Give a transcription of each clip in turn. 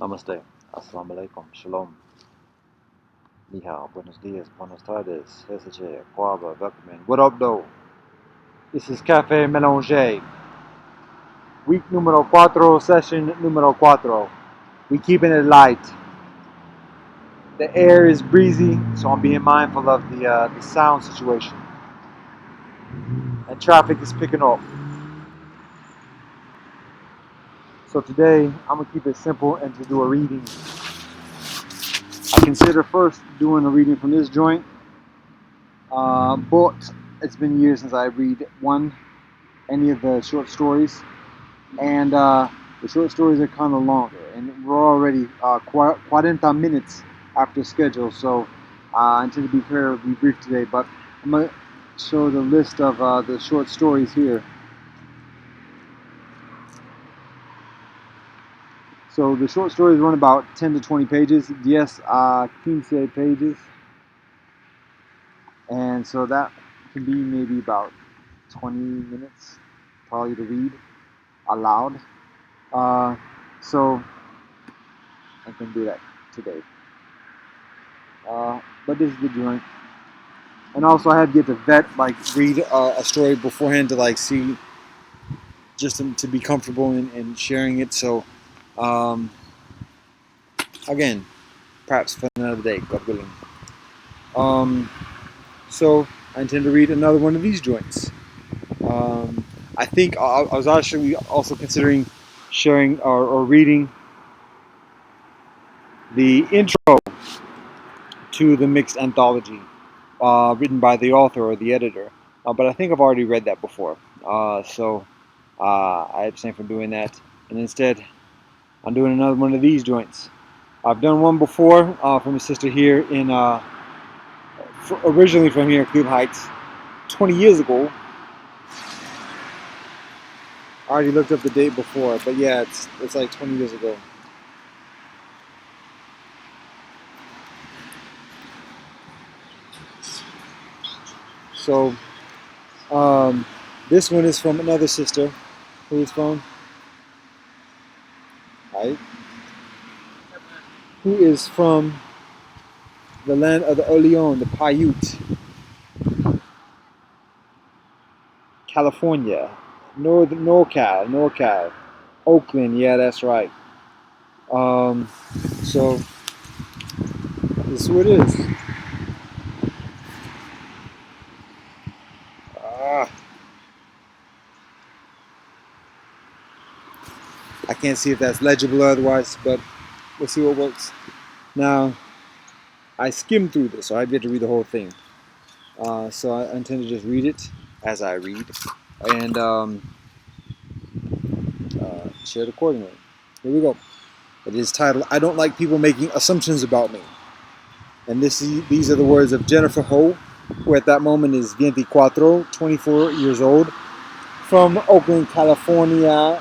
Namaste. Assalamu alaikum. Shalom. Ni hao. Buenos dias. Buenas tardes. Heseche. Kwaba. Welcome. What up, though? This is Cafe Melange. Week numero cuatro, session numero cuatro. We keeping it light. The air is breezy, so I'm being mindful of the sound situation. And traffic is picking up. So today, I'm going to keep it simple and to do a reading. I consider first doing a reading from this joint, but it's been years since I read any of the short stories, and the short stories are kind of longer, and we're already 40 minutes after schedule, so I intend to be fairly brief today, but I'm going to show the list of the short stories here. So the short stories run about 10 to 20 pages, 15 pages, and so that can be maybe about 20 minutes probably to read aloud. So I can do that today. But this is the joint. And also I had to get to read a story beforehand to see, just to be comfortable in sharing it. So, again, perhaps for another day, God willing. So I intend to read another one of these joints. I think I was actually also considering sharing or reading the intro to the mixed anthology, written by the author or the editor. But I think I've already read that before. So I abstain from doing that. And instead, I'm doing another one of these joints. I've done one before from a sister here originally from here, Cleveland Heights, 20 years ago. I already looked up the date before, but yeah, it's like 20 years ago. So, this one is from another sister who is from, right? Who is from the land of the Oleon, the Paiute, California, NorCal, Oakland. Yeah, that's right. So this is what it is. I can't see if that's legible or otherwise, but we'll see what works. Now, I skimmed through this, so I get to read the whole thing. So I intend to just read it as I read, and share it accordingly. Here we go. It is titled, I Don't Like People Making Assumptions About Me. And these are the words of Jennifer Ho, who at that moment is 24 years old, from Oakland, California.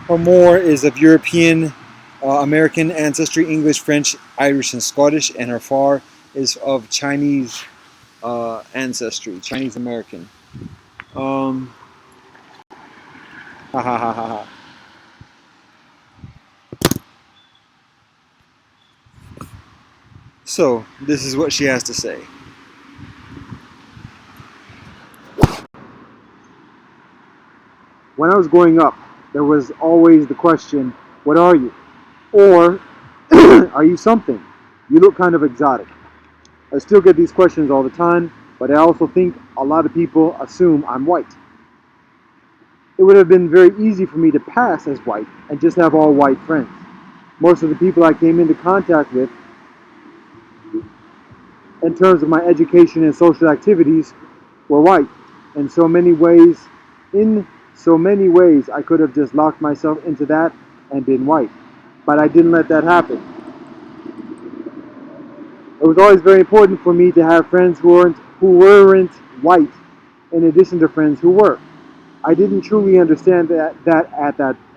Her more is of European, American ancestry, English, French, Irish, and Scottish, and her far is of Chinese ancestry, Chinese American. Ha ha ha ha ha. So, this is what she has to say. When I was growing up, there was always the question, what are you? Or, are you something? You look kind of exotic. I still get these questions all the time, but I also think a lot of people assume I'm white. It would have been very easy for me to pass as white and just have all white friends. Most of the people I came into contact with, in terms of my education and social activities, were white. In so many ways, I could have just locked myself into that and been white. But I didn't let that happen. It was always very important for me to have friends who weren't white, in addition to friends who were. I didn't truly understand that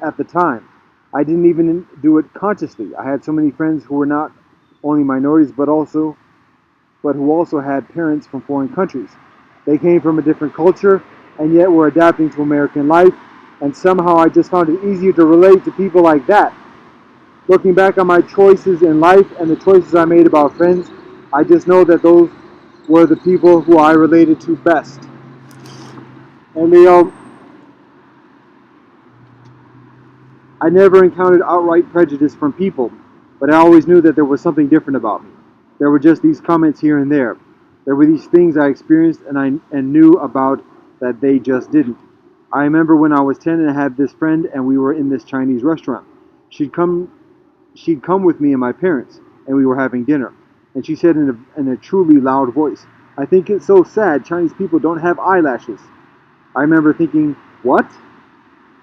at the time. I didn't even do it consciously. I had so many friends who were not only minorities but who also had parents from foreign countries. They came from a different culture and yet were adapting to American life And somehow I just found it easier to relate to people like that. Looking back on my choices in life and the choices I made about friends, I just know that those were the people who I related to best. And I never encountered outright prejudice from people, but I always knew that there was something different about me. There were just these comments here and there. There were these things I experienced and knew about that they just didn't. I remember when I was 10 and I had this friend and we were in this Chinese restaurant. She'd come she'd come with me and my parents, and we were having dinner. And she said in a truly loud voice, "I think it's so sad Chinese people don't have eyelashes." I remember thinking, "What?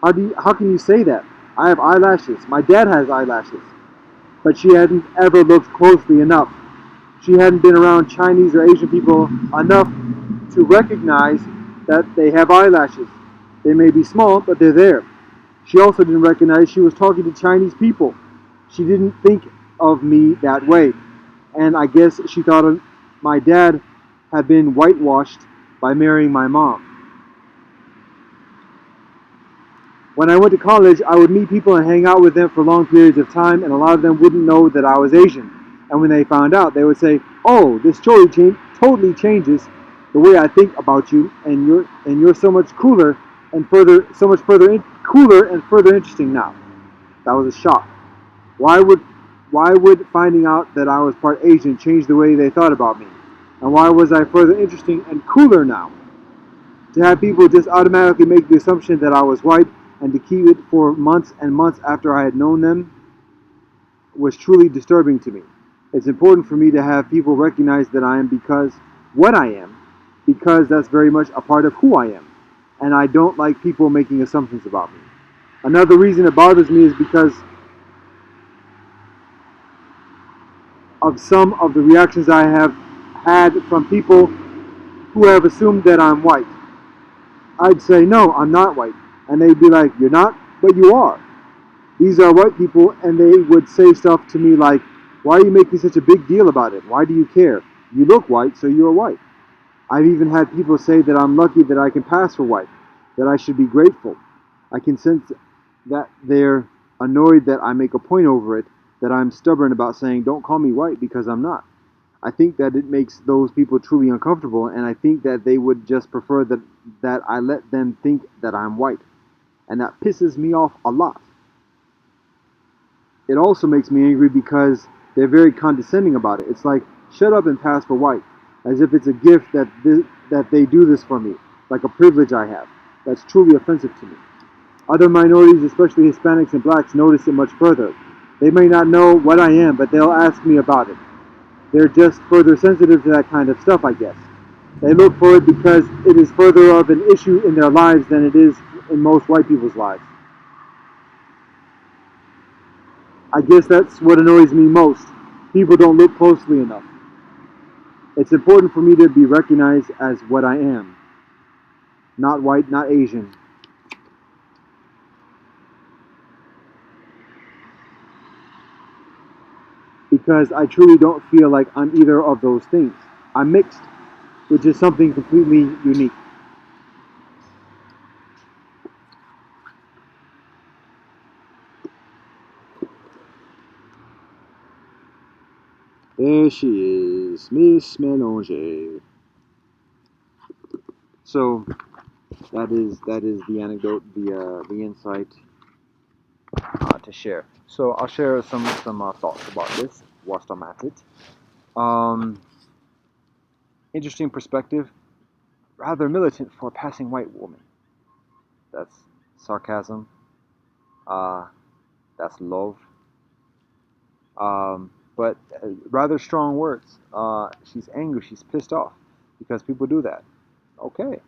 How can you say that? I have eyelashes. My dad has eyelashes." But she hadn't ever looked closely enough. She hadn't been around Chinese or Asian people enough to recognize that they have eyelashes. They may be small, but they're there. She also didn't recognize she was talking to Chinese people. She didn't think of me that way. And I guess she thought my dad had been whitewashed by marrying my mom. When I went to college, I would meet people and hang out with them for long periods of time, and a lot of them wouldn't know that I was Asian. And when they found out, they would say, "Oh, this totally changes the way I think about you, and you're so much cooler and cooler and further interesting now." That was a shock. Why would why would finding out that I was part Asian change the way they thought about me? And why was I further interesting and cooler now? To have people just automatically make the assumption that I was white and to keep it for months and months after I had known them was truly disturbing to me. It's important for me to have people recognize that I am because what I am, because that's very much a part of who I am. And I don't like people making assumptions about me. Another reason it bothers me is because of some of the reactions I have had from people who have assumed that I'm white. I'd say, "No, I'm not white." And they'd be like, "You're not, but you are. These are white people," and they would say stuff to me like, "Why are you making such a big deal about it? Why do you care? You look white, so you're white." I've even had people say that I'm lucky that I can pass for white, that I should be grateful. I can sense that they're annoyed that I make a point over it, that I'm stubborn about saying, "Don't call me white," because I'm not. I think that it makes those people truly uncomfortable, and I think that they would just prefer that I let them think that I'm white. And that pisses me off a lot. It also makes me angry because they're very condescending about it. It's like, "Shut up and pass for white," as if it's a gift that they do this for me, like a privilege I have. That's truly offensive to me. Other minorities, especially Hispanics and blacks, notice it much further. They may not know what I am, but they'll ask me about it. They're just further sensitive to that kind of stuff, I guess. They look for it because it is further of an issue in their lives than it is in most white people's lives. I guess that's what annoys me most. People don't look closely enough. It's important for me to be recognized as what I am. Not white, not Asian. Because I truly don't feel like I'm either of those things. I'm mixed, which is something completely unique. There she is, Miss Melange. So that is the anecdote, the insight to share. So I'll share some thoughts about this whilst I'm at it. Um, Interesting perspective. Rather militant for a passing white woman. That's sarcasm. Uh, that's love. But rather strong words. She's angry. She's pissed off because people do that. Okay.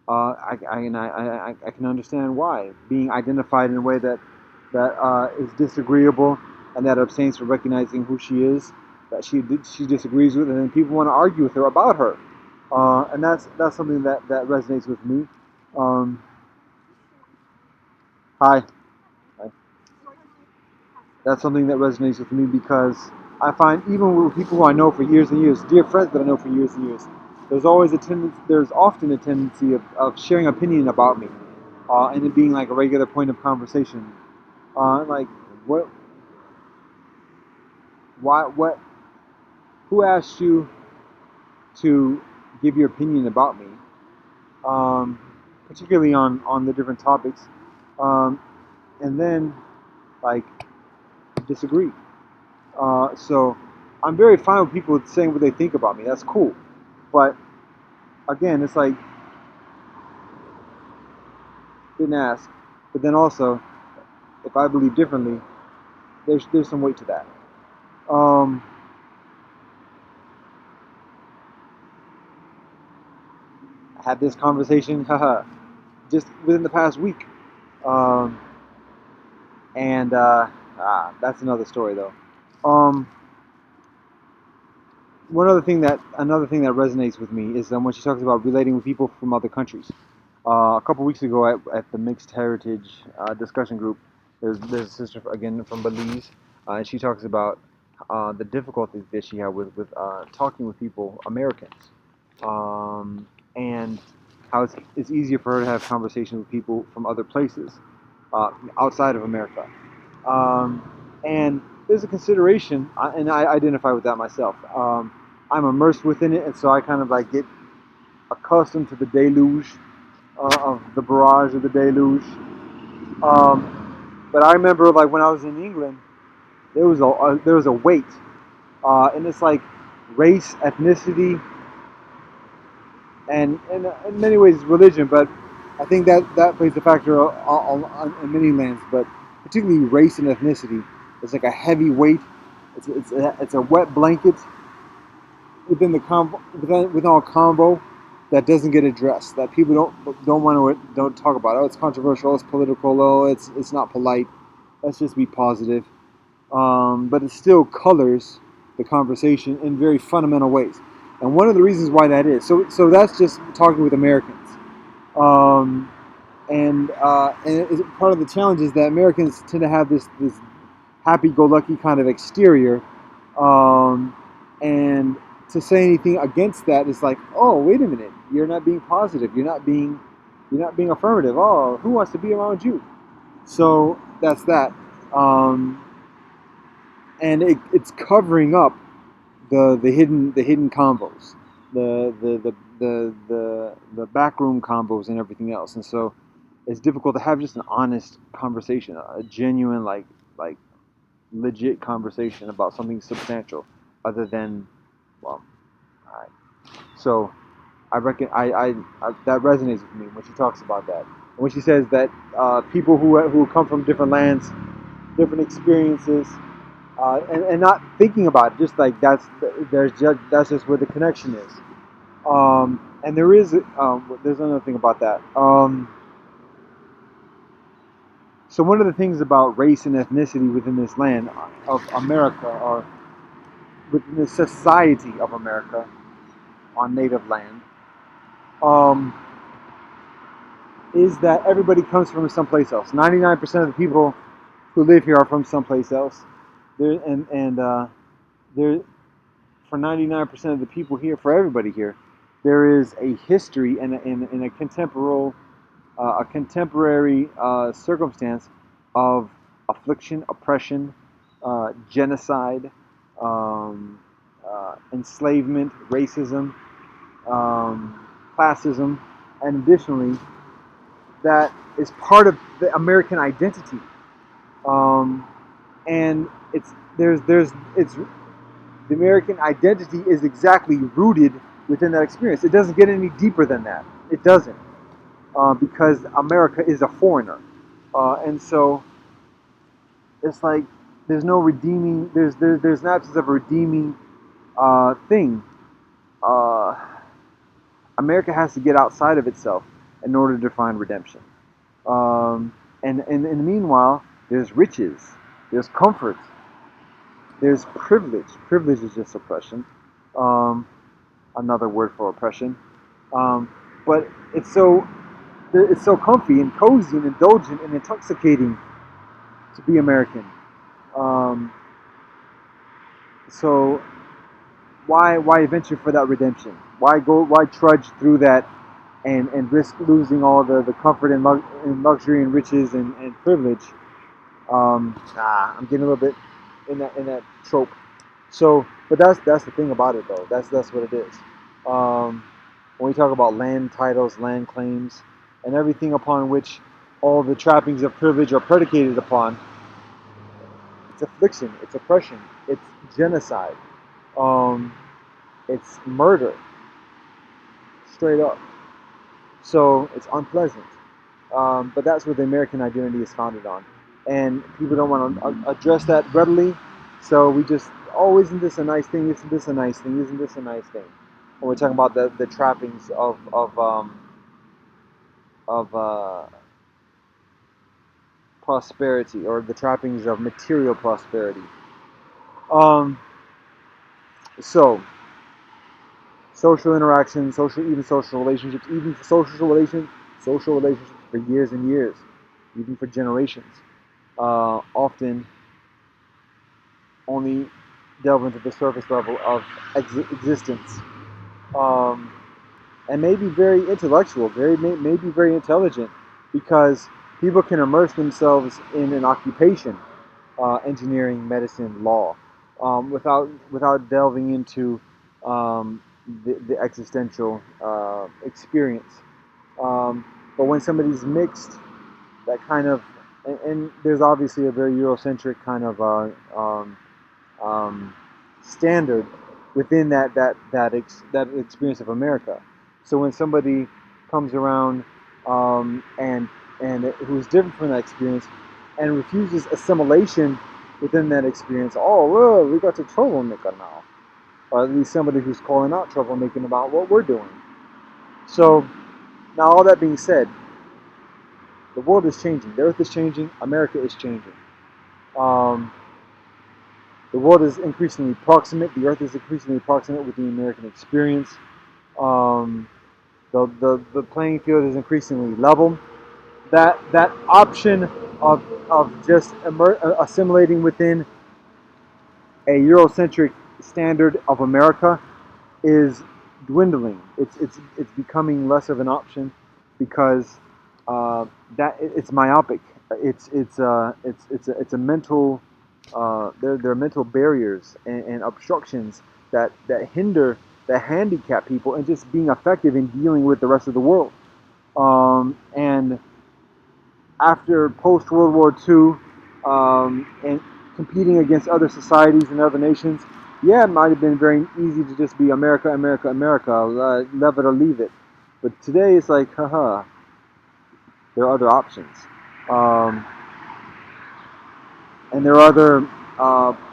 I can understand why being identified in a way that is disagreeable and that abstains from recognizing who she is, that she disagrees with, and then people want to argue with her about her, and that's something that resonates with me. Um, hi, hi. That's something that resonates with me because I find even with people who I know for years and years, dear friends that I know for years and years, there's often a tendency of sharing opinion about me. and it being like a regular point of conversation. Like, what, why, what, who asked you to give your opinion about me? Um, Particularly on the different topics, um, and then like disagree. So I'm very fine with people saying what they think about me. That's cool, but again, it's like didn't ask. But then also, if I believe differently, there's some weight to that. Um, I had this conversation, haha, just within the past week, um, and that's another story though. Um, Another thing that resonates with me is when she talks about relating with people from other countries. A couple weeks ago at the Mixed Heritage discussion group, there's a sister again from Belize, and she talks about the difficulties that she had with talking with people, Americans, and how it's easier for her to have conversations with people from other places outside of America. Um, and there's a consideration, and I identify with that myself. I'm immersed within it, and so I kind of like get accustomed to the deluge of the barrage of the deluge. But I remember like when I was in England, there was a weight, and it's like race, ethnicity, and in many ways religion. But I think that plays a factor in many lands, but particularly race and ethnicity. It's like a heavy weight. It's a wet blanket within the within our convo that doesn't get addressed. That people don't want to don't talk about. Oh, it's controversial. It's political. Oh, it's not polite. Let's just be positive. But it still colors the conversation in very fundamental ways. And one of the reasons why that is so that's just talking with Americans. Um, and it's part of the challenge is that Americans tend to have this happy-go-lucky kind of exterior, um, and to say anything against that is like, oh, wait a minute, you're not being positive, you're not being affirmative. Oh, who wants to be around you? So that's that, um, and it's covering up the hidden combos, the backroom combos and everything else, and so it's difficult to have just an honest conversation, a genuine like legit conversation about something substantial, other than well, all right. So I reckon I that resonates with me when she talks about that. When she says that people who come from different lands, different experiences, and not thinking about it, just like that's just where the connection is. And there's another thing about that. So one of the things about race and ethnicity within this land of America, or within the society of America on native land, um, is that everybody comes from someplace else. 99% of the people who live here are from someplace else. There and there for 99% of the people here, for everybody here, there is a history and a contemporary circumstance of affliction, oppression, genocide, um, enslavement, racism, classism, and additionally, that is part of the American identity. Um, and it's the American identity is exactly rooted within that experience. It doesn't get any deeper than that. It doesn't, because America is a foreigner, and so it's like there's no redeeming. There's an absence of a redeeming thing. Uh, America has to get outside of itself in order to find redemption. And in the meanwhile, there's riches, there's comfort, there's privilege. Privilege is just oppression. Um, Another word for oppression. Um, but it's so comfy and cozy and indulgent and intoxicating to be American. Um, so why venture for that redemption? Why trudge through that and risk losing all the comfort and luxury and riches and privilege. I'm getting a little bit in that trope. So, but that's the thing about it though. That's what it is. Um, when we talk about land titles, land claims, and everything upon which all the trappings of privilege are predicated upon, it's affliction, it's oppression, it's genocide, um, it's murder, straight up. So it's unpleasant. But that's what the American identity is founded on, and people don't want to address that readily. So we just, oh, isn't this a nice thing? Isn't this a nice thing? Isn't this a nice thing? When we're talking about the trappings of prosperity, or the trappings of material prosperity. Um, so social interaction, social relationships, even social relationships for years and years, even for generations, often only delve into the surface level of existence, um, and maybe very intellectual, maybe very intelligent, because people can immerse themselves in an occupation, engineering, medicine, law, without delving into the existential experience. But when somebody's mixed, that kind of, and there's obviously a very Eurocentric kind of um, standard within that experience of America. So when somebody comes around, and who's different from that experience and refuses assimilation within that experience, oh well, we got a troublemaker now, or at least somebody who's calling out troublemaking about what we're doing. So now, all that being said, the world is changing. The earth is changing. America is changing. Um, The world is increasingly proximate. The earth is increasingly proximate with the American experience. Um, the playing field is increasingly level. That option of just assimilating within a Eurocentric standard of America is dwindling. It's becoming less of an option, because that it's myopic. It's a mental. There are mental barriers and obstructions that hinder, that handicap people in just being effective in dealing with the rest of the world. And after post World War II, and competing against other societies and other nations, yeah, it might have been very easy to just be America, America, America, love it or leave it. But today it's like, haha, there are other options. Um, and there are other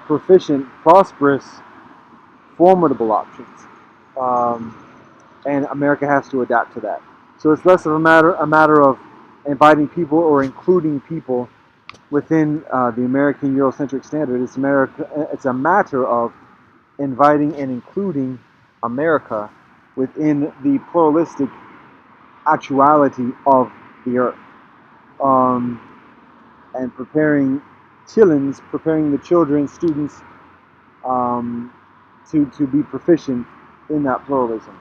proficient, prosperous, formidable options. Um, and America has to adapt to that. So it's less of a matter of inviting people or including people within the American Eurocentric standard. It's a matter of inviting and including America within the pluralistic actuality of the earth, um, and preparing the children, students, um, to be proficient in that pluralism.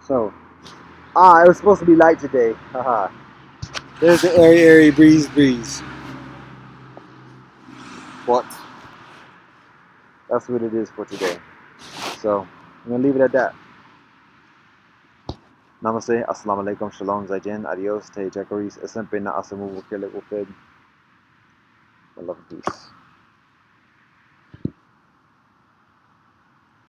So, it was supposed to be light today. Haha. There's the airy breeze. But that's what it is for today. So I'm gonna leave it at that. Namaste, assalamu alaikum, shalom, zaijen, adios, te jacaris, SMP na asamu wakil ufid. I love and peace.